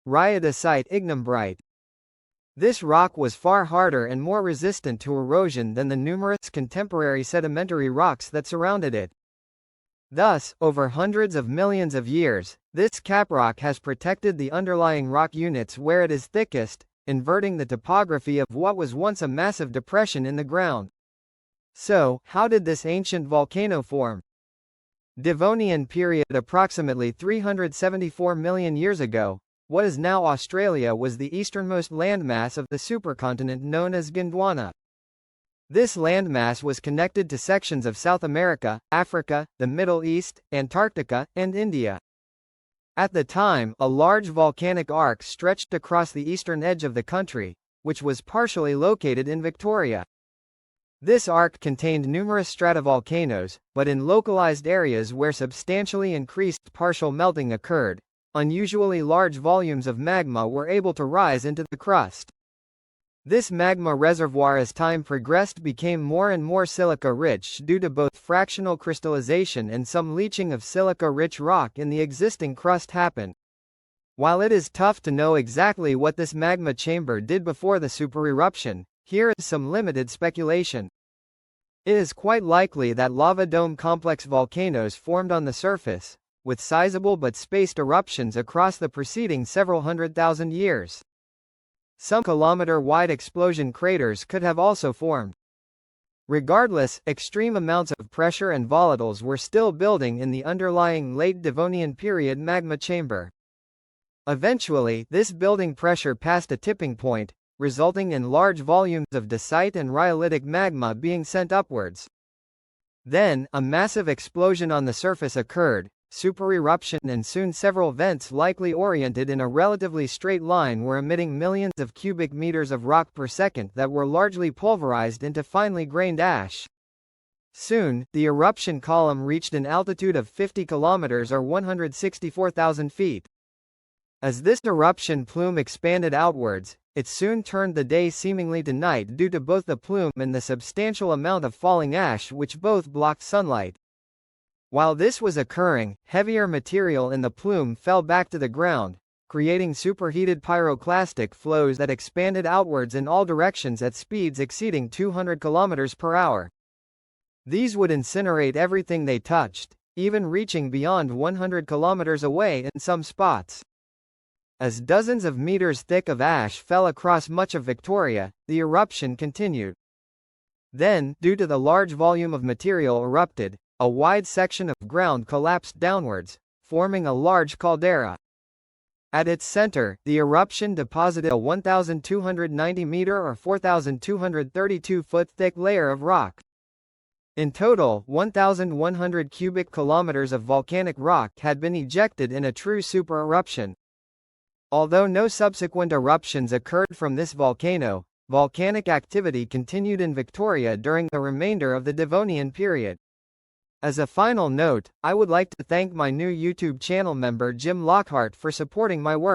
rhyodacite ignimbrite. This rock was far harder and more resistant to erosion than the numerous contemporary sedimentary rocks that surrounded it. Thus, over hundreds of millions of years, this caprock has protected the underlying rock units where it is thickest, inverting the topography of what was once a massive depression in the ground. So, how did this ancient volcano form? Devonian period. Approximately 374 million years ago, what is now Australia was the easternmost landmass of the supercontinent known as Gondwana. This landmass was connected to sections of South America, Africa, the Middle East, Antarctica, and India. At the time, a large volcanic arc stretched across the eastern edge of the country, which was partially located in Victoria. This arc contained numerous stratovolcanoes, but in localized areas where substantially increased partial melting occurred, unusually large volumes of magma were able to rise into the crust. This magma reservoir as time progressed became more and more silica-rich due to both fractional crystallization and some leaching of silica-rich rock in the existing crust happened. While it is tough to know exactly what this magma chamber did before the supereruption, here is some limited speculation. It is quite likely that lava dome complex volcanoes formed on the surface, with sizable but spaced eruptions across the preceding several 100,000 years. Some kilometer-wide explosion craters could have also formed. Regardless, extreme amounts of pressure and volatiles were still building in the underlying late Devonian period magma chamber. Eventually, this building pressure passed a tipping point, resulting in large volumes of dacite and rhyolitic magma being sent upwards. Then, a massive explosion on the surface occurred, supereruption, and soon several vents likely oriented in a relatively straight line were emitting millions of cubic meters of rock per second that were largely pulverized into finely grained ash. Soon, the eruption column reached an altitude of 50 kilometers or 164,000 feet. As this eruption plume expanded outwards, it soon turned the day seemingly to night due to both the plume and the substantial amount of falling ash which both blocked sunlight. While this was occurring, heavier material in the plume fell back to the ground, creating superheated pyroclastic flows that expanded outwards in all directions at speeds exceeding 200 km per hour. These would incinerate everything they touched, even reaching beyond 100 km away in some spots. As dozens of meters thick of ash fell across much of Victoria, the eruption continued. Then, due to the large volume of material erupted, a wide section of ground collapsed downwards, forming a large caldera. At its center, the eruption deposited a 1,290-meter or 4,232-foot thick layer of rock. In total, 1,100 cubic kilometers of volcanic rock had been ejected in a true supereruption. Although no subsequent eruptions occurred from this volcano, volcanic activity continued in Victoria during the remainder of the Devonian period. As a final note, I would like to thank my new YouTube channel member Jim Lockhart for supporting my work.